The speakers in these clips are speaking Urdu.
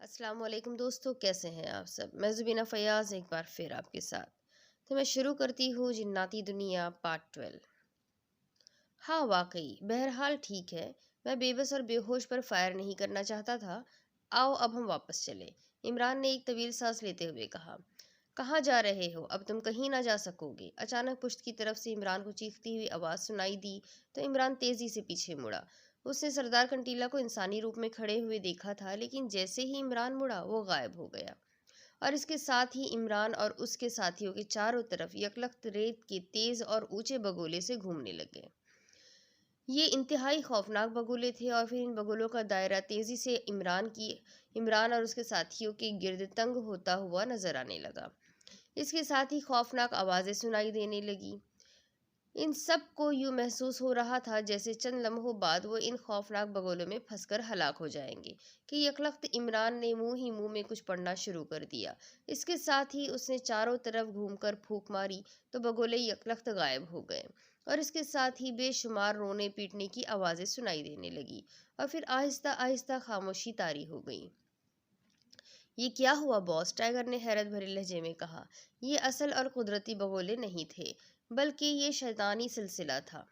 السلام علیکم دوستو، کیسے ہیں آپ سب؟ میں زبینہ فیاض ایک بار پھر آپ کے ساتھ تو میں شروع کرتی ہوں جناتی دنیا پارٹ 12۔ ہاں واقعی، بہرحال ٹھیک ہے، میں بے بس اور بے ہوش پر فائر نہیں کرنا چاہتا تھا۔ آؤ اب ہم واپس چلیں، عمران نے ایک طویل سانس لیتے ہوئے کہا۔ کہاں جا رہے ہو؟ اب تم کہیں نہ جا سکو گے۔ اچانک پشت کی طرف سے عمران کو چیختی ہوئی آواز سنائی دی تو عمران تیزی سے پیچھے مڑا۔ اس نے سردار کنٹیلا کو انسانی روپ میں کھڑے ہوئے دیکھا تھا، لیکن جیسے ہی عمران مڑا وہ غائب ہو گیا، اور اس کے ساتھ ہی عمران اور اس کے ساتھیوں کے چاروں طرف یکلخت ریت کے تیز اور اونچے بگولے سے گھومنے لگے۔ یہ انتہائی خوفناک بگولے تھے، اور پھر ان بگولوں کا دائرہ تیزی سے عمران اور اس کے ساتھیوں کے گرد تنگ ہوتا ہوا نظر آنے لگا۔ اس کے ساتھ ہی خوفناک آوازیں سنائی دینے لگیں۔ ان سب کو یوں محسوس ہو رہا تھا جیسے چند لمحوں بعد وہ ان خوفناک بگولوں میں پھنس کر ہلاک ہو جائیں گے کہ یکلخت عمران نے منہ ہی منہ میں کچھ پڑھنا شروع کر دیا۔ اس کے ساتھ ہی اس نے چاروں طرف گھوم کر پھونک ماری تو بگولے یکلخت غائب ہو گئے، اور اس کے ساتھ ہی بے شمار رونے پیٹنے کی آوازیں سنائی دینے لگی، اور پھر آہستہ آہستہ خاموشی طاری ہو گئی۔ یہ کیا ہوا باس؟ ٹائیگر نے حیرت بھرے لہجے میں کہا۔ یہ اصل اور قدرتی بگولے نہیں تھے، بلکہ یہ شیطانی سلسلہ تھا۔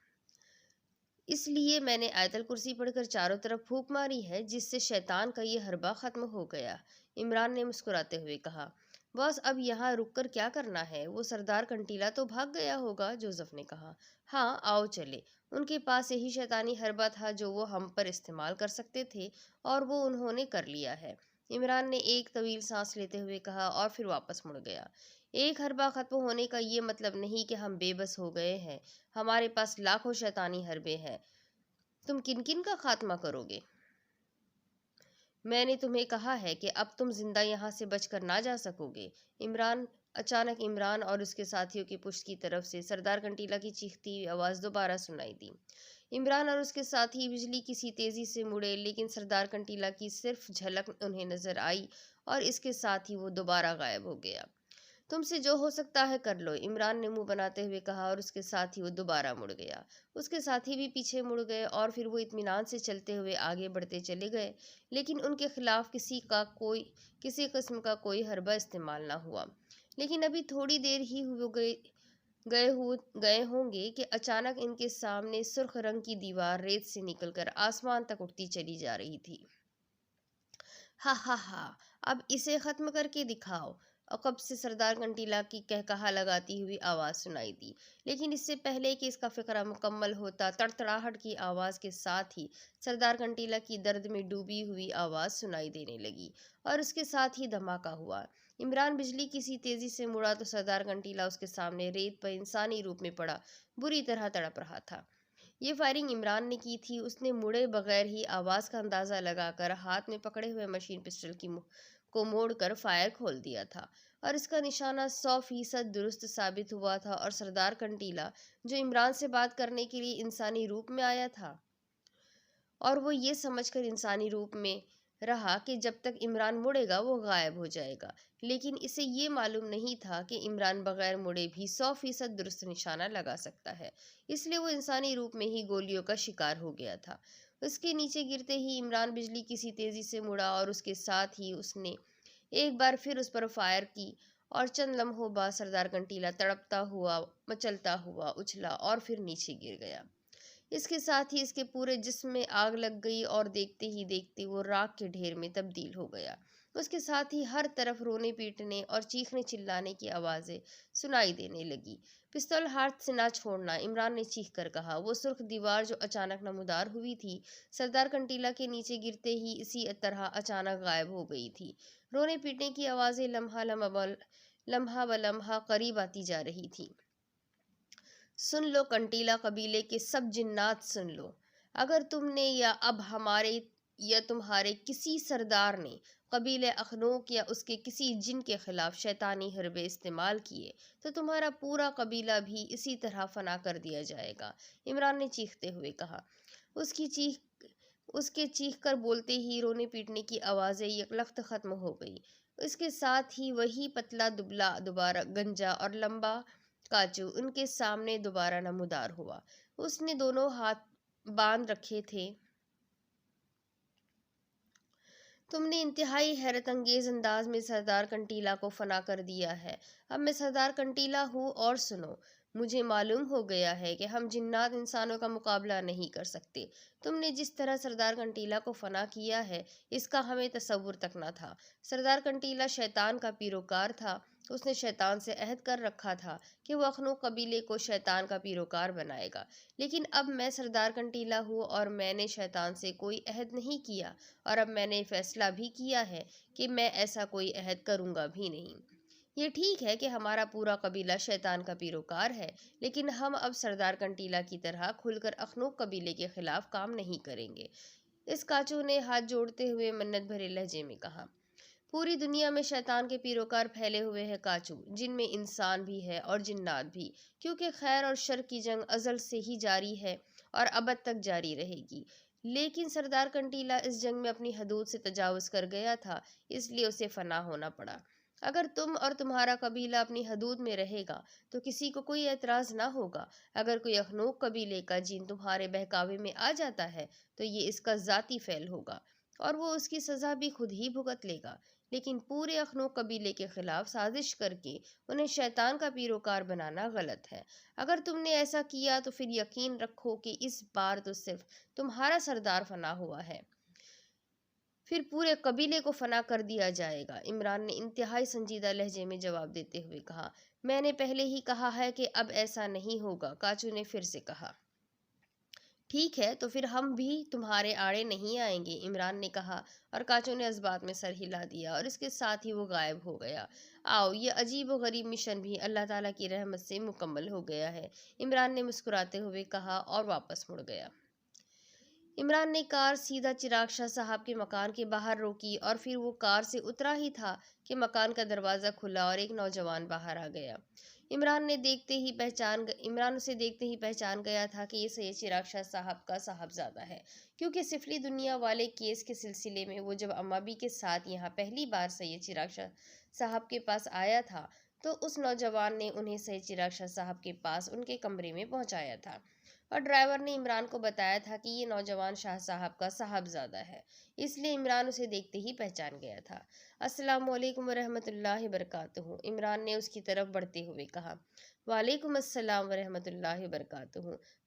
اس لیے میں نے آیت الکرسی پڑھ کر چاروں طرف پھونک ماری ہے، جس سے شیطان کا یہ حربہ ختم ہو گیا، عمران نے مسکراتے ہوئے کہا۔ باس اب یہاں رک کر کیا کرنا ہے؟ وہ سردار کنٹیلا تو بھاگ گیا ہوگا، جوزف نے کہا۔ ہاں آؤ چلے، ان کے پاس یہی شیطانی حربہ تھا جو وہ ہم پر استعمال کر سکتے تھے، اور وہ انہوں نے کر لیا ہے، عمران نے ایک طویل سانس لیتے ہوئے کہا، اور پھر واپس مڑ گیا۔ ایک حربہ ختم ہونے کا یہ مطلب نہیں کہ ہم بے بس ہو گئے ہیں، ہمارے پاس لاکھوں شیطانی حربے ہیں۔ تم کن کن کا خاتمہ کرو گے؟ میں نے تمہیں کہا ہے کہ اب تم زندہ یہاں سے بچ کر نہ جا سکو گے۔ اچانک عمران اور اس کے ساتھیوں کی پشت کی طرف سے سردار کنٹیلا کی چیختی ہوئی آواز دوبارہ سنائی دی۔ عمران اور اس کے ساتھی بجلی کی سی تیزی سے مڑے، لیکن سردار کنٹیلا کی صرف جھلک انہیں نظر آئی، اور اس کے ساتھ ہی وہ دوبارہ غائب ہو گیا۔ تم سے جو ہو سکتا ہے کر لو، عمران نے منہ بناتے ہوئے کہا، اور اس کے ساتھ ہی وہ دوبارہ مڑ گیا۔ اس کے ساتھی بھی پیچھے مڑ گئے، اور پھر وہ اطمینان سے چلتے ہوئے آگے بڑھتے چلے گئے، لیکن ان کے خلاف کسی قسم کا کوئی حربہ استعمال نہ ہوا۔ لیکن ابھی تھوڑی دیر ہی گئے ہوں گے کہ اچانک ان کے سامنے سرخ رنگ کی دیوار ریت سے نکل کر آسمان تک اٹھتی چلی جا رہی تھی۔ ہا ہا ہا، اب اسے ختم کر کے دکھاؤ، عقب سے سردار کنٹیلا کی قہقہا لگاتی ہوئی آواز سنائی دی، لیکن اس سے پہلے کہ اس کا فقرہ مکمل ہوتا، تڑتڑاہٹ کی آواز کے ساتھ ہی سردار کنٹیلا کی درد میں ڈوبی ہوئی آواز سنائی دینے لگی، اور اس کے ساتھ ہی دھماکہ ہوا۔ عمران بجلی کی سی تیزی سے مڑا تو سردار کنٹیلا اس کے سامنے ریت پر انسانی روپ میں پڑا بری طرح تڑپ رہا تھا۔ یہ فائرنگ عمران نے کی تھی۔ اس نے مڑے بغیر ہی آواز کا اندازہ لگا کر ہاتھ میں پکڑے ہوئے مشین پسٹل کو موڑ کر فائر کھول دیا تھا، اور اس کا نشانہ 100% درست ثابت ہوا تھا، اور سردار کنٹیلا جو عمران سے بات کرنے کے لیے انسانی روپ میں آیا تھا، اور وہ یہ سمجھ کر انسانی روپ میں رہا کہ جب تک عمران مڑے گا وہ غائب ہو جائے گا، لیکن اسے یہ معلوم نہیں تھا کہ عمران بغیر مڑے بھی 100% درست نشانہ لگا سکتا ہے، اس لیے وہ انسانی روپ میں ہی گولیوں کا شکار ہو گیا تھا۔ اس کے نیچے گرتے ہی عمران بجلی کی سی تیزی سے مڑا، اور اس کے ساتھ ہی اس نے ایک بار پھر اس پر فائر کی، اور چند لمحوں بعد سردار کنٹیلا تڑپتا ہوا، مچلتا ہوا اچھلا اور پھر نیچے گر گیا۔ اس کے ساتھ ہی اس کے پورے جسم میں آگ لگ گئی، اور دیکھتے ہی دیکھتے وہ راکھ کے ڈھیر میں تبدیل ہو گیا۔ اس کے ساتھ ہی ہر طرف رونے پیٹنے اور چیخنے چلانے کی آوازیں سنائی دینے لگی۔ پستول ہاتھ سے نہ چھوڑنا، عمران نے چیخ کر کہا۔ وہ سرخ دیوار جو اچانک نمودار ہوئی تھی، سردار کنٹیلا کے نیچے گرتے ہی اسی طرح اچانک غائب ہو گئی تھی۔ رونے پیٹنے کی آوازیں لمحہ بلمحہ قریب آتی جا رہی تھیں۔ سن لو کنٹیلا قبیلے کے سب جنات، سن لو، اگر تم نے یا اب ہمارے یا تمہارے کسی سردار نے قبیلے اخنوک یا اس کے کسی جن کے خلاف شیطانی حربے استعمال کیے تو تمہارا پورا قبیلہ بھی اسی طرح فنا کر دیا جائے گا، عمران نے چیختے ہوئے کہا۔ اس کے چیخ کر بولتے ہی رونے پیٹنے کی آوازیں یکلخت ختم ہو گئی۔ اس کے ساتھ ہی وہی پتلا دبلا دوبارہ گنجا اور لمبا کاچو ان کے سامنے دوبارہ نمودار ہوا۔ اس نے دونوں ہاتھ باندھ رکھے تھے تم نے انتہائی حیرت انگیز انداز میں سردار کنٹیلا کو فنا کر دیا ہے۔ اب میں سردار کنٹیلا ہوں اور سنو، مجھے معلوم ہو گیا ہے کہ ہم جنات انسانوں کا مقابلہ نہیں کر سکتے۔ تم نے جس طرح سردار کنٹیلا کو فنا کیا ہے اس کا ہمیں تصور تک نہ تھا۔ سردار کنٹیلا شیطان کا پیروکار تھا۔ اس نے شیطان سے عہد کر رکھا تھا کہ وہ اخنوق قبیلے کو شیطان کا پیروکار بنائے گا، لیکن اب میں سردار کنٹیلا ہوں اور میں نے شیطان سے کوئی عہد نہیں کیا، اور اب میں نے فیصلہ بھی کیا ہے کہ میں ایسا کوئی عہد کروں گا بھی نہیں۔ یہ ٹھیک ہے کہ ہمارا پورا قبیلہ شیطان کا پیروکار ہے، لیکن ہم اب سردار کنٹیلا کی طرح کھل کر اخنوق قبیلے کے خلاف کام نہیں کریں گے۔ اس کاچو نے ہاتھ جوڑتے ہوئے منت بھرے لہجے میں کہا۔ پوری دنیا میں شیطان کے پیروکار پھیلے ہوئے ہیں کاچو، جن میں انسان بھی ہے اور جنات بھی، کیونکہ خیر اور شر کی جنگ ازل سے ہی جاری ہے اور ابد تک جاری رہے گی۔ لیکن سردار کنٹیلا اس جنگ میں اپنی حدود سے تجاوز کر گیا تھا، اس لیے اسے فنا ہونا پڑا۔ اگر تم اور تمہارا قبیلہ اپنی حدود میں رہے گا تو کسی کو کوئی اعتراض نہ ہوگا۔ اگر کوئی اخنوق قبیلے کا جن تمہارے بہکاوے میں آ جاتا ہے تو یہ اس کا ذاتی فعل ہوگا اور وہ اس کی سزا بھی خود ہی بھگت لے گا، لیکن پورے اخنوق قبیلے کے خلاف سازش کر کے انہیں شیطان کا پیروکار بنانا غلط ہے۔ اگر تم نے ایسا کیا تو پھر یقین رکھو کہ اس بار تو صرف تمہارا سردار فنا ہوا ہے، پھر پورے قبیلے کو فنا کر دیا جائے گا۔ عمران نے انتہائی سنجیدہ لہجے میں جواب دیتے ہوئے کہا۔ میں نے پہلے ہی کہا ہے کہ اب ایسا نہیں ہوگا، کاچو نے پھر سے کہا۔ ٹھیک ہے، تو پھر ہم بھی تمہارے آڑے نہیں آئیں گے، عمران نے کہا، اور کاچو نے اس بات میں سر ہلا دیا اور اس کے ساتھ ہی وہ غائب ہو گیا۔ آؤ، یہ عجیب و غریب مشن بھی اللہ تعالیٰ کی رحمت سے مکمل ہو گیا ہے، عمران نے مسکراتے ہوئے کہا اور واپس مڑ گیا۔ عمران نے کار سیدھا چراغ شاہ صاحب کے مکان کے باہر روکی اور پھر وہ کار سے اترا ہی تھا کہ مکان کا دروازہ کھلا اور ایک نوجوان باہر آ گیا۔ عمران اسے دیکھتے ہی پہچان گیا تھا کہ یہ سید چراغ شاہ صاحب کا صاحبزادہ ہے، کیونکہ سفلی دنیا والے کیس کے سلسلے میں وہ جب امابی کے ساتھ یہاں پہلی بار سید چراغ شاہ صاحب کے پاس آیا تھا تو اس نوجوان نے انہیں سید چراغ شاہ صاحب کے پاس ان کے کمرے میں پہنچایا تھا، اور ڈرائیور نے عمران کو بتایا تھا کہ یہ نوجوان شاہ صاحب کا صاحبزادہ ہے، اس لیے عمران اسے دیکھتے ہی پہچان گیا تھا۔ السلام علیکم ورحمۃ اللہ وبرکاتہ، عمران نے اس کی طرف بڑھتے ہوئے کہا۔ وعلیکم السلام ورحمۃ اللہ وبرکاتہ،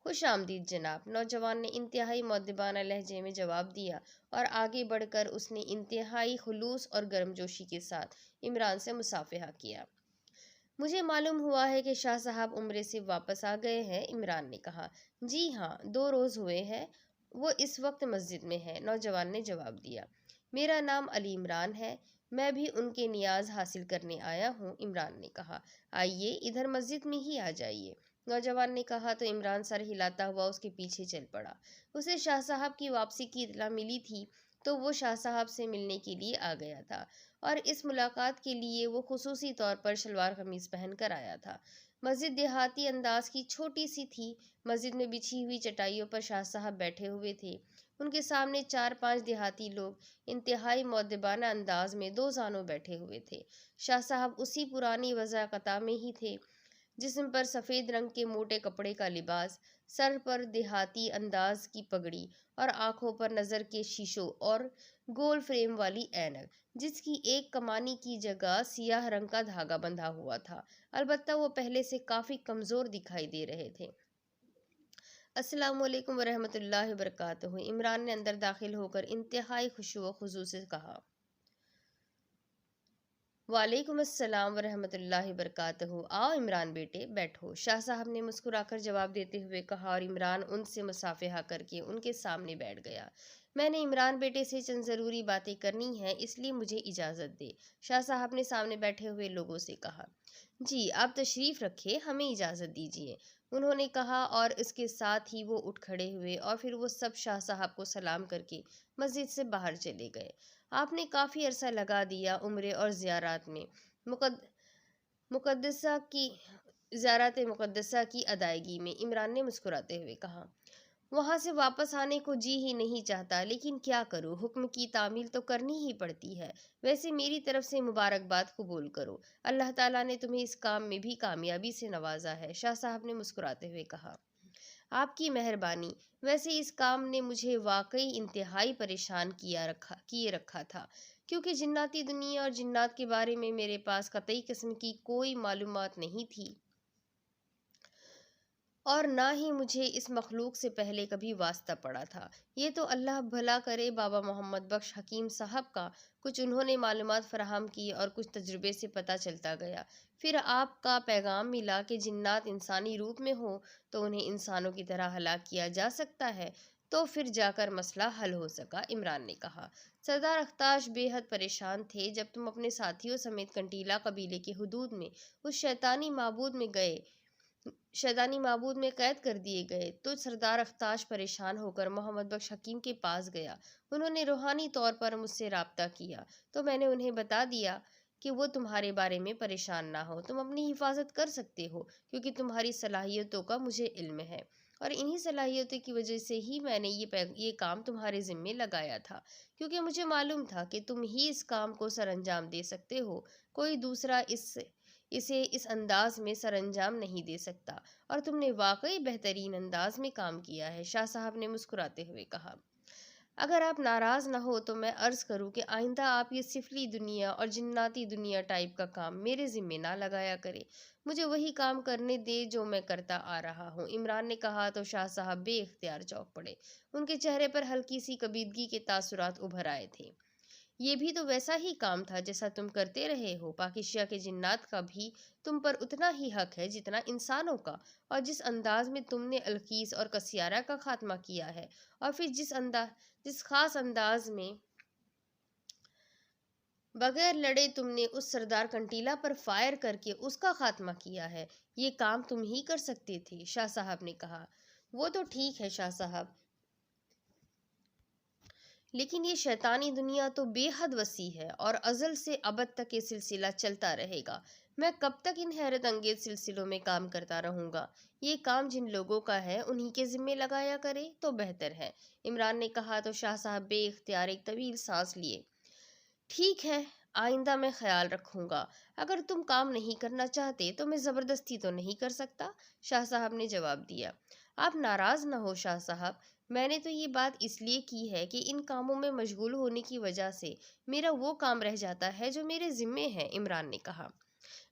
خوش آمدید جناب، نوجوان نے انتہائی مؤدبانہ لہجے میں جواب دیا، اور آگے بڑھ کر اس نے انتہائی خلوص اور گرمجوشی کے ساتھ عمران سے مصافحہ کیا۔ مجھے معلوم ہوا ہے کہ شاہ صاحب عمرے سے واپس آ گئے ہیں، عمران نے کہا۔ جی ہاں، 2 روز ہوئے ہیں، وہ اس وقت مسجد میں ہے، نوجوان نے جواب دیا۔ میرا نام علی عمران ہے، میں بھی ان کے نیاز حاصل کرنے آیا ہوں، عمران نے کہا۔ آئیے، ادھر مسجد میں ہی آ جائیے، نوجوان نے کہا تو عمران سر ہلاتا ہوا اس کے پیچھے چل پڑا۔ اسے شاہ صاحب کی واپسی کی اطلاع ملی تھی تو وہ شاہ صاحب سے ملنے کے لیے آ گیا تھا، اور اس ملاقات کے لیے وہ خصوصی طور پر شلوار قمیض پہن کر آیا تھا۔ مسجد دیہاتی انداز کی چھوٹی سی تھی، مسجد میں بچھی ہوئی چٹائیوں پر شاہ صاحب بیٹھے ہوئے تھے، ان کے سامنے 4-5 دیہاتی لوگ انتہائی مؤدبانہ انداز میں 2 زانوں بیٹھے ہوئے تھے۔ شاہ صاحب اسی پرانی وضاقتہ میں ہی تھے، جسم پر سفید رنگ کے موٹے کپڑے کا لباس، سر پر دیہاتی انداز کی پگڑی، اور آنکھوں پر نظر کے شیشوں اور گول فریم والی اینک، جس کی ایک کمانی کی جگہ سیاہ رنگ کا دھاگا بندھا ہوا تھا، البتہ وہ پہلے سے کافی کمزور دکھائی دے رہے تھے۔ السلام علیکم ورحمۃ اللہ وبرکاتہ، عمران نے اندر داخل ہو کر انتہائی خشوع و خضوع سے کہا۔ وعلیکم السلام ورحمۃ اللہ وبرکاتہ، آؤ عمران بیٹے، بیٹھو، شاہ صاحب نے مسکرا کر جواب دیتے ہوئے کہا، اور عمران ان سے مصافحہ کر کے ان کے سامنے بیٹھ گیا۔ میں نے عمران بیٹے سے چند ضروری باتیں کرنی ہیں، اس لیے مجھے اجازت دے، شاہ صاحب نے سامنے بیٹھے ہوئے لوگوں سے کہا۔ جی، آپ تشریف رکھیں، ہمیں اجازت دیجیے، انہوں نے کہا، اور اس کے ساتھ ہی وہ اٹھ کھڑے ہوئے اور پھر وہ سب شاہ صاحب کو سلام کر کے مسجد سے باہر چلے گئے۔ آپ نے کافی عرصہ لگا دیا عمرے اور زیارات میں، مقدسہ کی زیارت مقدسہ کی ادائیگی میں، عمران نے مسکراتے ہوئے کہا۔ وہاں سے واپس آنے کو جی ہی نہیں چاہتا، لیکن کیا کروں، حکم کی تعمیل تو کرنی ہی پڑتی ہے۔ ویسے میری طرف سے مبارکباد قبول کرو، اللہ تعالیٰ نے تمہیں اس کام میں بھی کامیابی سے نوازا ہے، شاہ صاحب نے مسکراتے ہوئے کہا۔ آپ کی مہربانی۔ ویسے اس کام نے مجھے واقعی انتہائی پریشان کیے رکھا تھا، کیونکہ جناتی دنیا اور جنات کے بارے میں میرے پاس قطعی قسم کی کوئی معلومات نہیں تھی، اور نہ ہی مجھے اس مخلوق سے پہلے کبھی واسطہ پڑا تھا۔ یہ تو اللہ بھلا کرے بابا محمد بخش حکیم صاحب کا کچھ انہوں نے معلومات فراہم کی اور کچھ تجربے سے پتہ چلتا گیا۔ پھر آپ کا پیغام ملا کہ جنات انسانی روپ میں ہوں تو انہیں انسانوں کی طرح ہلاک کیا جا سکتا ہے، تو پھر جا کر مسئلہ حل ہو سکا، عمران نے کہا۔ سردار اختاش بے حد پریشان تھے جب تم اپنے ساتھیوں سمیت کنٹیلا قبیلے کے حدود میں اس شیطانی معبود میں قید کر دیے گئے تو سردار اختاش پریشان ہو کر محمد بخش حکیم کے پاس گیا۔ انہوں نے روحانی طور پر مجھ سے رابطہ کیا تو میں نے انہیں بتا دیا کہ وہ تمہارے بارے میں پریشان نہ ہو، تم اپنی حفاظت کر سکتے ہو، کیونکہ تمہاری صلاحیتوں کا مجھے علم ہے، اور انہی صلاحیتوں کی وجہ سے ہی میں نے یہ کام تمہارے ذمے لگایا تھا، کیونکہ مجھے معلوم تھا کہ تم ہی اس کام کو سر انجام دے سکتے ہو، کوئی دوسرا اسے اس انداز میں سر انجام نہیں دے سکتا، اور تم نے واقعی بہترین انداز میں کام کیا ہے، شاہ صاحب نے مسکراتے ہوئے کہا۔ اگر آپ ناراض نہ ہو تو میں عرض کروں کہ آئندہ آپ یہ سفلی دنیا اور جناتی دنیا ٹائپ کا کام میرے ذمے نہ لگایا کرے، مجھے وہی کام کرنے دے جو میں کرتا آ رہا ہوں، عمران نے کہا تو شاہ صاحب بے اختیار چونک پڑے۔ ان کے چہرے پر ہلکی سی کبیدگی کے تاثرات ابھر آئے تھے۔ یہ بھی تو ویسا ہی کام تھا جیسا تم کرتے رہے ہو، پاکیزیہ کے جنات کا بھی تم پر اتنا ہی حق ہے جتنا انسانوں کا، اور جس انداز میں تم نے القیس اور کسیارہ کا خاتمہ کیا ہے، اور پھر جس خاص انداز میں بغیر لڑے تم نے اس سردار کنٹیلا پر فائر کر کے اس کا خاتمہ کیا ہے، یہ کام تم ہی کر سکتے تھے، شاہ صاحب نے کہا۔ وہ تو ٹھیک ہے شاہ صاحب، لیکن یہ شیطانی دنیا تو بے حد وسیع ہے اور ازل سے ابد تک یہ سلسلہ چلتا رہے گا۔ میں کب تک ان حیرت انگیز سلسلوں میں کام کرتا رہوں گا؟ یہ کام جن لوگوں کا ہے انہی کے ذمے لگایا کرے تو بہتر ہے، عمران نے کہا تو شاہ صاحب بے اختیار ایک طویل سانس لیے۔ ٹھیک ہے، آئندہ میں خیال رکھوں گا۔ اگر تم کام نہیں کرنا چاہتے تو میں زبردستی تو نہیں کر سکتا، شاہ صاحب نے جواب دیا۔ آپ ناراض نہ ہو شاہ صاحب، میں نے تو یہ بات اس لیے کی ہے کہ ان کاموں میں مشغول ہونے کی وجہ سے میرا وہ کام رہ جاتا ہے جو میرے ذمے ہے، عمران نے کہا۔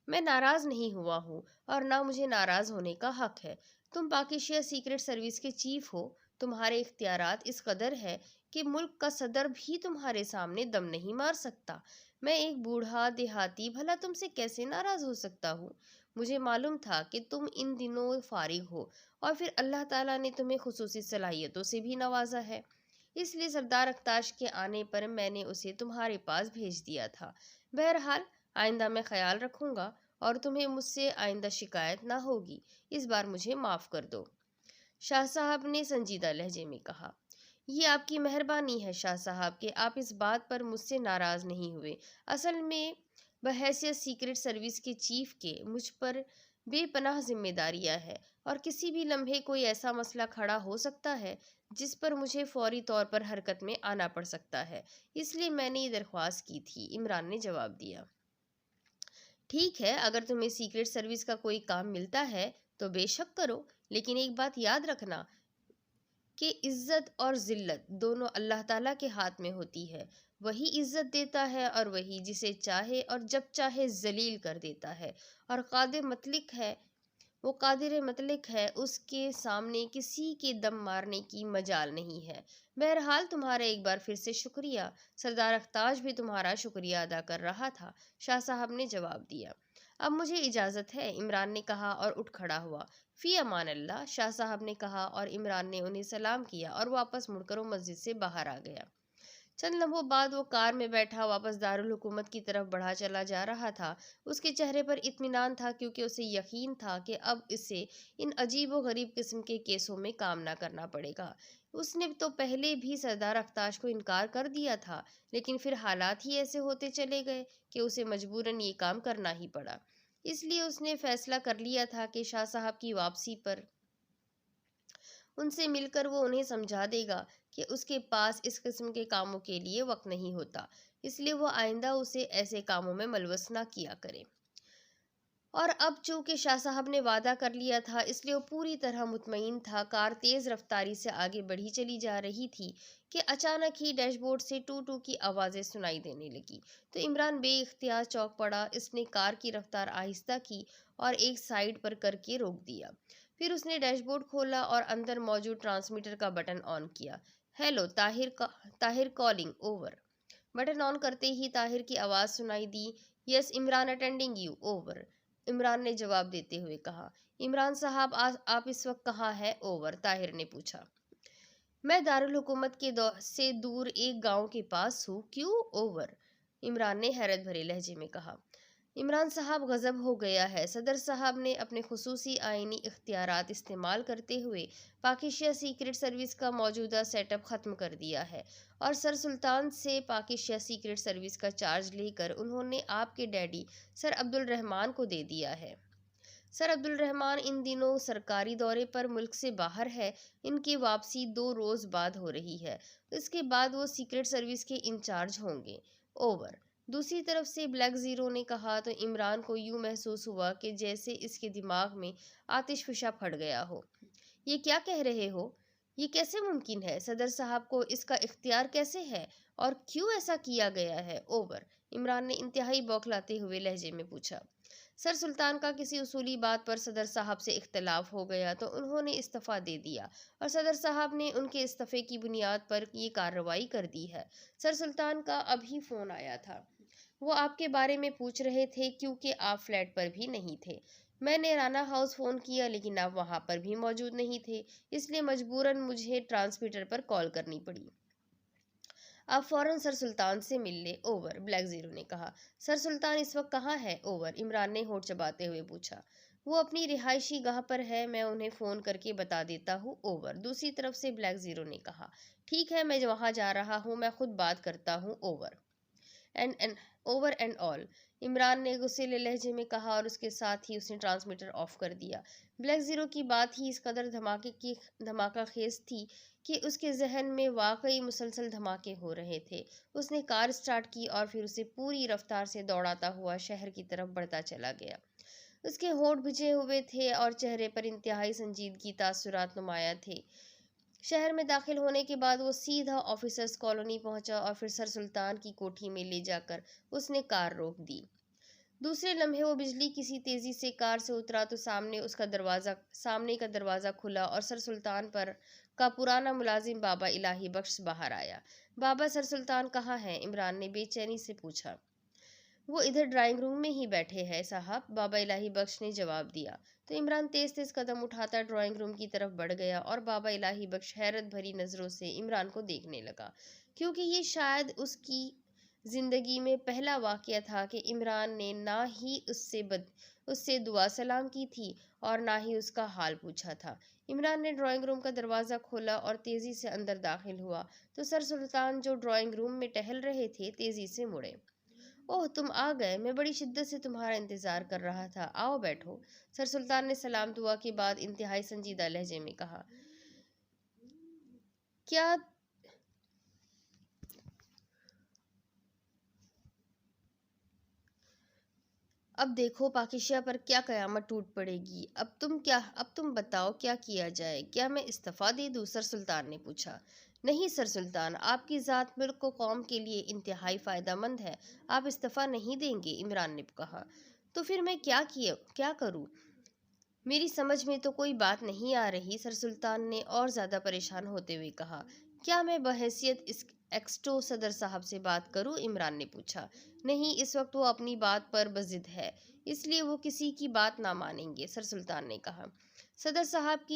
میں ناراض نہیں ہوا ہوں اور نہ مجھے ناراض ہونے کا حق ہے۔ تم پاکیزیہ سیکرٹ سروس کے چیف ہو، تمہارے اختیارات اس قدر ہے کہ ملک کا صدر بھی تمہارے سامنے دم نہیں مار سکتا۔ میں ایک بوڑھا دیہاتی بھلا تم سے کیسے ناراض ہو سکتا ہوں؟ مجھے معلوم تھا کہ تم ان دنوں فارغ ہو، اور پھر اللہ تعالیٰ نے تمہیں خصوصی صلاحیتوں سے بھی نوازا ہے، اس لیے سردار اختاش کے آنے پر میں نے اسے تمہارے پاس بھیج دیا تھا۔ بہرحال آئندہ میں خیال رکھوں گا اور تمہیں مجھ سے آئندہ شکایت نہ ہوگی، اس بار مجھے معاف کر دو، شاہ صاحب نے سنجیدہ لہجے میں کہا۔ یہ آپ کی مہربانی ہے شاہ صاحب کہ آپ اس بات پر مجھ سے ناراض نہیں ہوئے، اصل میں بحیثیت سیکرٹ سروس کے چیف کے مجھ پر بے پناہ ذمہ داریاں ہیں، اور کسی بھی لمحے کوئی ایسا مسئلہ کھڑا ہو سکتا ہے جس پر مجھے فوری طور پر حرکت میں آنا پڑ سکتا ہے، اس لیے میں نے یہ درخواست کی تھی، عمران نے جواب دیا۔ ٹھیک ہے، اگر تمہیں سیکرٹ سروس کا کوئی کام ملتا ہے تو بے شک کرو، لیکن ایک بات یاد رکھنا کہ عزت اور ذلت دونوں اللہ تعالیٰ کے ہاتھ میں ہوتی ہے، وہی عزت دیتا ہے اور وہی جسے چاہے اور جب چاہے ذلیل کر دیتا ہے، اور قادر مطلق ہے، اس کے سامنے کسی کے دم مارنے کی مجال نہیں ہے۔ بہرحال تمہارا ایک بار پھر سے شکریہ، سردار اختاش بھی تمہارا شکریہ ادا کر رہا تھا، شاہ صاحب نے جواب دیا۔ اب مجھے اجازت ہے، عمران نے کہا اور اٹھ کھڑا ہوا۔ فی امان اللہ، شاہ صاحب نے کہا اور عمران نے انہیں سلام کیا اور واپس مڑ کر وہ مسجد سے باہر آ گیا۔ چند لمحوں بعد وہ کار میں بیٹھا واپس دارالحکومت کی طرف بڑھا چلا جا رہا تھا۔ اس کے چہرے پر اطمینان تھا، کیونکہ اسے یقین تھا کہ اب اسے ان عجیب و غریب قسم کے کیسوں میں کام نہ کرنا پڑے گا۔ اس نے تو پہلے بھی سردار اختاش کو انکار کر دیا تھا، لیکن پھر حالات ہی ایسے ہوتے چلے گئے کہ اسے مجبوراً یہ کام کرنا ہی پڑا۔ اس لیے اس نے فیصلہ کر لیا تھا کہ شاہ صاحب کی واپسی پر ان سے مل کر وہ انہیں سمجھا دے گا کہ اس کے پاس اس قسم کے کاموں کے لیے وقت نہیں ہوتا، اس لیے وہ آئندہ اسے ایسے کاموں میں ملوث نہ کیا کرے۔ اور اب چونکہ شاہ صاحب نے وعدہ کر لیا تھا اس لیے وہ پوری طرح مطمئن تھا۔ کار تیز رفتاری سے آگے بڑھی چلی جا رہی تھی کہ اچانک ہی ڈیش بورڈ سے ٹو ٹو کی آوازیں سنائی دینے لگی تو عمران بے اختیار چونک پڑا۔ اس نے کار کی رفتار آہستہ کی اور ایک سائیڈ پر کر کے روک دیا۔ پھر اس نے ڈیش بورڈ کھولا اور اندر موجود ٹرانسمیٹر کا بٹن آن کیا۔ Hello Tahir calling over. Button on کرتے ہی طاہر کی آواز سنائی دی۔ Yes Imran attending you over, Imran نے جواب دیتے ہوئے کہا۔ عمران صاحب آپ اس وقت کہاں ہیں اوور، طاہر نے پوچھا۔ میں دارالحکومت سے دور ایک گاؤں کے پاس ہوں۔ کیوں اوور، عمران نے حیرت بھرے لہجے میں کہا۔ عمران صاحب غضب ہو گیا ہے۔ صدر صاحب نے اپنے خصوصی آئینی اختیارات استعمال کرتے ہوئے پاکستان سیکرٹ سروس کا موجودہ سیٹ اپ ختم کر دیا ہے اور سر سلطان سے پاکستان سیکرٹ سروس کا چارج لے کر انہوں نے آپ کے ڈیڈی سر عبدالرحمان کو دے دیا ہے۔ سر عبدالرحمان ان دنوں سرکاری دورے پر ملک سے باہر ہے۔ ان کی واپسی 2 روز بعد ہو رہی ہے۔ اس کے بعد وہ سیکرٹ سروس کے انچارج ہوں گے اوور۔ دوسری طرف سے بلیک زیرو نے کہا تو عمران کو یوں محسوس ہوا کہ جیسے اس کے دماغ میں آتش فشاں پھٹ گیا ہو۔ یہ کیا کہہ رہے ہو؟ یہ کیسے ممکن ہے؟ صدر صاحب کو اس کا اختیار کیسے ہے اور کیوں ایسا کیا گیا ہے اوور، عمران نے انتہائی بوکھلاتے ہوئے لہجے میں پوچھا۔ سر سلطان کا کسی اصولی بات پر صدر صاحب سے اختلاف ہو گیا تو انہوں نے استعفیٰ دے دیا اور صدر صاحب نے ان کے استعفے کی بنیاد پر یہ کارروائی کر دی ہے۔ سر سلطان کا ابھی فون آیا تھا۔ وہ آپ کے بارے میں پوچھ رہے تھے کیونکہ آپ فلیٹ پر بھی نہیں تھے۔ میں نے رانا ہاؤس فون کیا لیکن آپ وہاں پر بھی موجود نہیں تھے، اس لیے مجبوراً مجھے ٹرانسمیٹر پر کال کرنی پڑی۔ آپ فوراً سر سلطان سے مل لیں اوور، بلیک زیرو نے کہا۔ سر سلطان اس وقت کہاں ہے اوور، عمران نے ہونٹ چباتے ہوئے پوچھا۔ وہ اپنی رہائشی گاہ پر ہے، میں انہیں فون کر کے بتا دیتا ہوں اوور، دوسری طرف سے بلیک زیرو نے کہا۔ ٹھیک ہے میں وہاں جا رہا ہوں، میں خود بات کرتا ہوں اوور اینڈ آل، عمران نے غصیلے لہجے میں کہا اور اس کے ساتھ ہی اس نے ٹرانسمیٹر آف کر دیا۔ بلیک زیرو کی بات ہی اس قدر دھماکہ خیز تھی کہ اس کے ذہن میں واقعی مسلسل دھماکے ہو رہے تھے۔ اس نے کار سٹارٹ کی اور پھر اسے پوری رفتار سے دوڑاتا ہوا شہر کی طرف بڑھتا چلا گیا۔ اس کے ہونٹ بھجے ہوئے تھے اور چہرے پر انتہائی سنجیدگی تاثرات نمایاں تھے۔ شہر میں داخل ہونے کے بعد وہ سیدھا آفیسرز کالونی پہنچا اور پھر سر سلطان کی کوٹھی میں لے جا کر اس نے کار روک دی۔ دوسرے لمحے وہ بجلی کسی تیزی سے کار سے اترا تو سامنے کا دروازہ کھلا اور سر سلطان کا پرانا ملازم بابا الہی بخش باہر آیا۔ بابا سر سلطان کہاں ہیں؟ عمران نے بے چینی سے پوچھا۔ وہ ادھر ڈرائنگ روم میں ہی بیٹھے ہیں صاحب، بابا الہی بخش نے جواب دیا۔ تو عمران تیز تیز قدم اٹھاتا ڈرائنگ روم کی طرف بڑھ گیا اور بابا الہی بخش حیرت بھری نظروں سے عمران کو دیکھنے لگا، کیونکہ یہ شاید اس کی زندگی میں پہلا واقعہ تھا کہ عمران نے نہ ہی اس سے دعا سلام کی تھی اور نہ ہی اس کا حال پوچھا تھا۔ عمران نے ڈرائنگ روم کا دروازہ کھولا اور تیزی سے اندر داخل ہوا تو سر سلطان جو ڈرائنگ روم میں ٹہل رہے تھے تیزی سے مڑے۔ اوہ تم آ گئے، میں بڑی شدت سے تمہارا انتظار کر رہا تھا، آؤ بیٹھو، سر سلطان نے سلام دعا کے بعد انتہائی سنجیدہ لہجے میں کہا۔ کیا اب دیکھو پاکستان پر کیا قیامت ٹوٹ پڑے گی، اب تم بتاؤ کیا کیا جائے، کیا میں استعفیٰ دے دوں؟ سر سلطان نے پوچھا۔ نہیں سر سلطان، آپ کی ذات ملک و قوم کے لیے انتہائی فائدہ مند ہے، آپ استعفیٰ نہیں دیں گے، عمران نے کہا۔ تو پھر میں کیا کروں؟ میری سمجھ میں تو کوئی بات نہیں آ رہی، سر سلطان نے اور زیادہ پریشان ہوتے ہوئے کہا۔ کیا میں بحیثیت ایکسٹو صدر صاحب سے بات کروں؟ عمران نے پوچھا۔ نہیں، اس وقت وہ اپنی بات پر بضد ہے، اس لیے وہ کسی کی بات نہ مانیں گے، سر سلطان نے کہا۔ صدر صاحب کی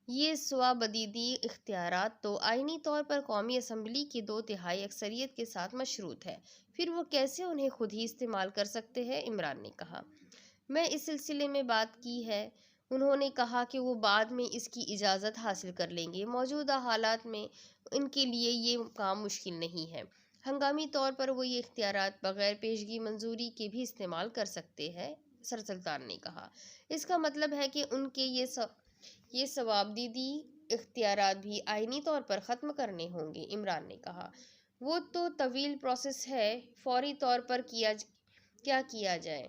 یہ سوابدیدی اختیارات تو آئینی طور پر قومی اسمبلی کی 2/3 اکثریت کے ساتھ مشروط ہے، پھر وہ کیسے انہیں خود ہی استعمال کر سکتے ہیں؟ عمران نے کہا۔ میں اس سلسلے میں بات کی ہے، انہوں نے کہا کہ وہ بعد میں اس کی اجازت حاصل کر لیں گے، موجودہ حالات میں ان کے لیے یہ کام مشکل نہیں ہے۔ ہنگامی طور پر وہ یہ اختیارات بغیر پیشگی منظوری کے بھی استعمال کر سکتے ہیں، سر سلطان نے کہا۔ اس کا مطلب ہے کہ ان کے یہ سوابدیدی اختیارات بھی آئینی طور پر ختم کرنے ہوں گے، عمران نے کہا۔ وہ تو طویل پروسیس ہے، فوری طور پر کیا جائے؟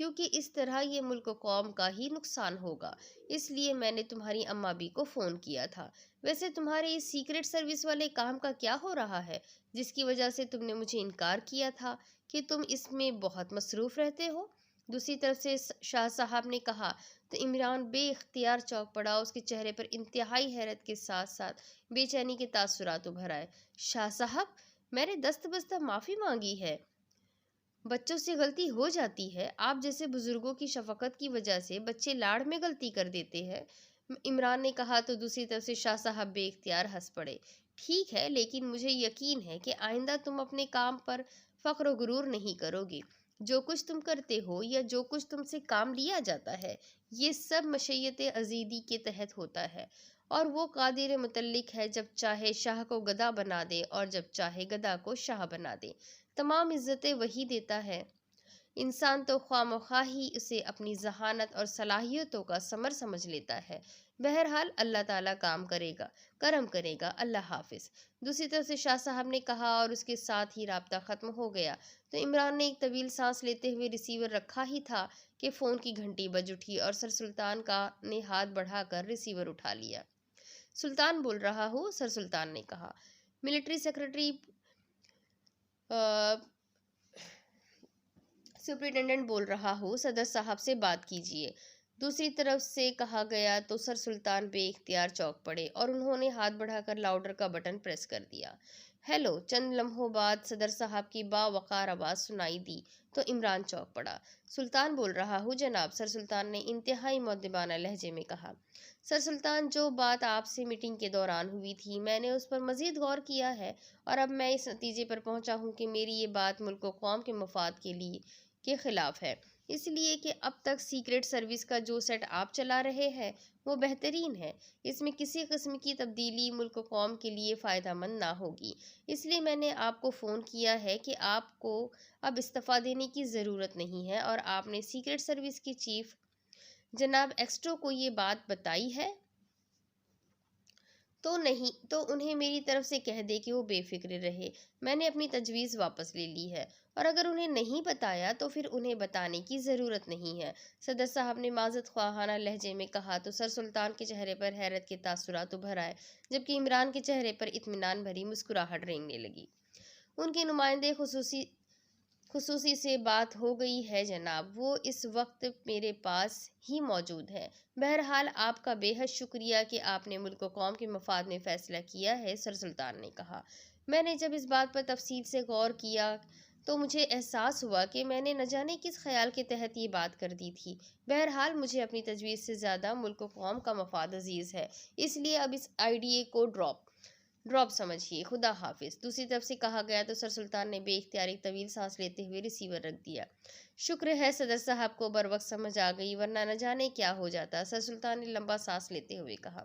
کیونکہ اس طرح یہ ملک و قوم کا ہی نقصان ہوگا۔ اس لیے میں نے تمہاری اماں بھی کو فون کیا تھا۔ ویسے تمہارے اس سیکرٹ سروس والے کام کا کیا ہو رہا ہے جس کی وجہ سے تم نے مجھے انکار کیا تھا کہ تم اس میں بہت مصروف رہتے ہو؟ دوسری طرف سے شاہ صاحب نے کہا تو عمران بے اختیار چونک پڑا۔ اس کے چہرے پر انتہائی حیرت کے ساتھ ساتھ بے چینی کے تاثرات ابھر آئے۔ شاہ صاحب، میں نے دست بستہ معافی مانگی ہے۔ بچوں سے غلطی ہو جاتی ہے۔ آپ جیسے بزرگوں کی شفقت کی وجہ سے بچے لاڑ میں غلطی کر دیتے ہیں، عمران نے کہا تو دوسری طرف سے شاہ صاحب بے اختیار ہنس پڑے۔ ٹھیک ہے، لیکن مجھے یقین ہے کہ آئندہ تم اپنے کام پر فخر و غرور نہیں کرو گے۔ جو کچھ تم کرتے ہو یا جو کچھ تم سے کام لیا جاتا ہے، یہ سب مشیت عزیزی کے تحت ہوتا ہے، اور وہ قادر متعلق ہے جب چاہے شاہ کو گدھا بنا دے اور جب چاہے گدھا کو شاہ بنا دے۔ تمام عزتیں وہی دیتا ہے۔ انسان تو خواہ مخواہ ہی اسے اپنی ذہانت اور صلاحیتوں کا ثمر سمجھ لیتا ہے۔ بہرحال اللہ تعالیٰ کام کرے گا، کرم کرے گا۔ اللہ حافظ۔ دوسری طرف سے شاہ صاحب نے کہا اور اس کے ساتھ ہی رابطہ ختم ہو گیا۔ تو عمران نے ایک طویل سانس لیتے ہوئے ریسیور رکھا ہی تھا کہ فون کی گھنٹی بج اٹھی اور سر سلطان کا نے ہاتھ بڑھا کر ریسیور اٹھا لیا۔ سلطان بول رہا ہوں، سر سلطان نے کہا۔ ملٹری سیکرٹری سپرنٹینڈنٹ بول رہا ہوں، صدر صاحب سے بات کیجیے۔ دوسری طرف سے کہا گیا تو سر سلطان بے اختیار چونک پڑے اور انہوں نے ہاتھ بڑھا کر لاؤڈر کا بٹن پریس کر دیا۔ ہیلو۔ چند لمحوں بعد صدر صاحب کی باوقار آواز سنائی دی تو عمران چونک پڑا۔ سلطان بول رہا ہوں جناب، سر سلطان نے انتہائی مؤدبانہ لہجے میں کہا۔ سر سلطان، جو بات آپ سے میٹنگ کے دوران ہوئی تھی میں نے اس پر مزید غور کیا ہے اور اب میں اس نتیجے پر پہنچا ہوں کہ میری یہ بات ملک و قوم کے مفاد کے خلاف ہے، اس لیے کہ اب تک سیکرٹ سروس کا جو سیٹ آپ چلا رہے ہیں وہ بہترین ہے۔ اس میں کسی قسم کی تبدیلی ملک و قوم کے لیے فائدہ مند نہ ہوگی۔ اس لیے میں نے آپ کو فون کیا ہے کہ آپ کو اب استعفیٰ دینے کی ضرورت نہیں ہے، اور آپ نے سیکرٹ سروس کے چیف جناب ایکسٹرو کو یہ بات بتائی ہے تو نہیں تو انہیں میری طرف سے کہہ دے کہ وہ بے فکر رہے۔ میں نے اپنی تجویز واپس لے لی ہے، اور اگر انہیں نہیں بتایا تو پھر انہیں بتانے کی ضرورت نہیں ہے، صدر صاحب نے معذرت خواہانہ لہجے میں کہا تو سر سلطان کے چہرے پر حیرت کے تاثرات ابھر آئے، جبکہ عمران کے چہرے پر اطمینان بھری مسکراہٹ رینگنے لگی۔ ان کے نمائندے خصوصی سے بات ہو گئی ہے جناب، وہ اس وقت میرے پاس ہی موجود ہے۔ بہرحال آپ کا بے حد شکریہ کہ آپ نے ملک و قوم کے مفاد میں فیصلہ کیا ہے، سر سلطان نے کہا۔ میں نے جب اس بات پر تفصیل سے غور کیا تو مجھے احساس ہوا کہ میں نے نہ جانے کس خیال کے تحت یہ بات کر دی تھی۔ بہرحال مجھے اپنی تجویز سے زیادہ ملک و قوم کا مفاد عزیز ہے، اس لیے اب اس آئیڈیا کو ڈراپ سمجھیے۔ خدا حافظ۔ دوسری طرف سے کہا گیا تو سر سلطان نے بے اختیار ایک طویل سانس لیتے ہوئے ریسیور رکھ دیا۔ شکر ہے صدر صاحب کو بروقت سمجھ آ گئی، ورنہ نہ جانے کیا ہو جاتا، سر سلطان نے لمبا سانس لیتے ہوئے کہا۔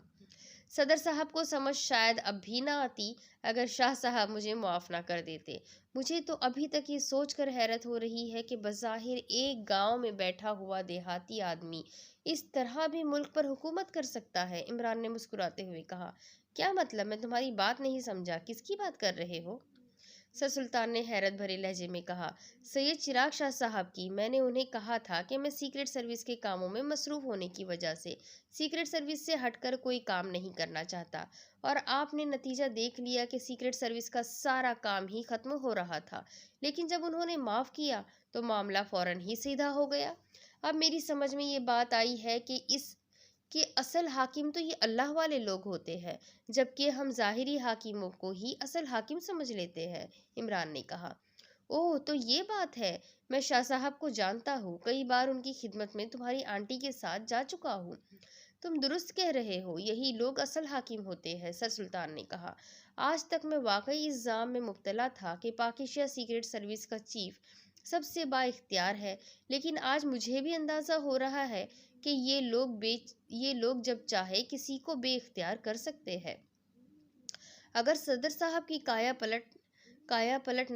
صدر صاحب کو سمجھ شاید اب بھی نہ آتی اگر شاہ صاحب مجھے معاف نہ کر دیتے۔ مجھے تو ابھی تک یہ سوچ کر حیرت ہو رہی ہے کہ بظاہر ایک گاؤں میں بیٹھا ہوا دیہاتی آدمی اس طرح بھی ملک پر حکومت کر سکتا ہے، عمران نے مسکراتے ہوئے کہا۔ کیا مطلب؟ میں تمہاری بات نہیں سمجھا، کس کی بات کر رہے ہو؟ سر سلطان نے حیرت بھرے لہجے میں کہا۔ سید چراغ شاہ صاحب کی۔ میں نے انہیں کہا تھا کہ میں سیکرٹ سروس کے کاموں میں مصروف ہونے کی وجہ سے سیکرٹ سروس سے ہٹ کر کوئی کام نہیں کرنا چاہتا، اور آپ نے نتیجہ دیکھ لیا کہ سیکرٹ سروس کا سارا کام ہی ختم ہو رہا تھا، لیکن جب انہوں نے معاف کیا تو معاملہ فوراً ہی سیدھا ہو گیا۔ اب میری سمجھ میں یہ بات آئی ہے کہ اصل حاکم تو یہ اللہ والے لوگ ہوتے ہیں، جبکہ ہم ظاہری حاکموں کو ہی اصل حاکم سمجھ لیتے ہیں، عمران نے کہا۔ اوہ، تو یہ بات ہے۔ میں شاہ صاحب کو جانتا ہوں، کئی بار ان کی خدمت میں تمہاری آنٹی کے ساتھ جا چکا ہوں۔ تم درست کہہ رہے ہو، یہی لوگ اصل حاکم ہوتے ہیں، سر سلطان نے کہا۔ آج تک میں واقعی اس ظام میں مبتلا تھا کہ پاکیزہ سیکرٹ سروس کا چیف سب سے با اختیار ہے، لیکن آج مجھے بھی اندازہ ہو رہا ہے کہ یہ لوگ جب چاہے کسی کو بے اختیار کر سکتے ہیں۔ اگر صدر صاحب کی کایا پلٹ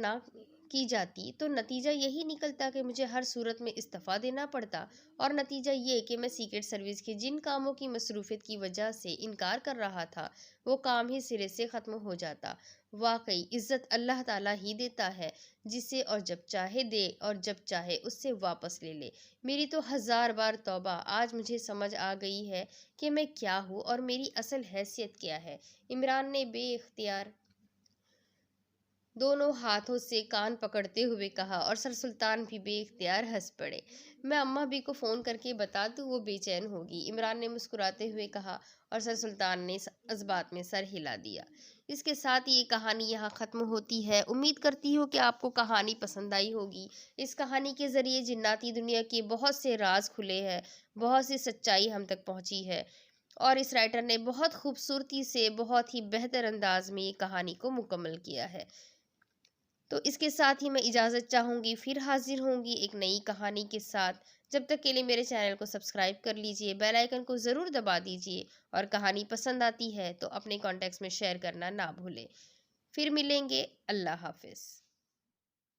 کی جاتی تو نتیجہ یہی نکلتا کہ مجھے ہر صورت میں استعفیٰ دینا پڑتا، اور نتیجہ یہ کہ میں سیکرٹ سروس کے جن کاموں کی مصروفیت کی وجہ سے انکار کر رہا تھا وہ کام ہی سرے سے ختم ہو جاتا۔ واقعی عزت اللہ تعالیٰ ہی دیتا ہے، جسے اور جب چاہے دے اور جب چاہے اس سے واپس لے لے۔ میری تو 1000 بار توبہ، آج مجھے سمجھ آ گئی ہے کہ میں کیا ہوں اور میری اصل حیثیت کیا ہے۔ عمران نے بے اختیار دونوں ہاتھوں سے کان پکڑتے ہوئے کہا، اور سر سلطان بھی بے اختیار ہنس پڑے۔ میں اماں بھی کو فون کر کے بتا دوں، وہ بے چین ہوگی، عمران نے مسکراتے ہوئے کہا، اور سر سلطان نے اس بات میں سر ہلا دیا۔ اس کے ساتھ یہ کہانی یہاں ختم ہوتی ہے۔ امید کرتی ہوں کہ آپ کو کہانی پسند آئی ہوگی۔ اس کہانی کے ذریعے جناتی دنیا کے بہت سے راز کھلے ہیں، بہت سی سچائی ہم تک پہنچی ہے، اور اس رائٹر نے بہت خوبصورتی سے، بہت ہی بہتر انداز میں یہ کہانی کو مکمل کیا ہے۔ تو اس کے ساتھ ہی میں اجازت چاہوں گی، پھر حاضر ہوں گی ایک نئی کہانی کے ساتھ۔ جب تک کے لیے میرے چینل کو سبسکرائب کر لیجئے، بیل آئیکن کو ضرور دبا دیجئے، اور کہانی پسند آتی ہے تو اپنے کانٹیکٹس میں شیئر کرنا نہ بھولیں۔ پھر ملیں گے، اللہ حافظ۔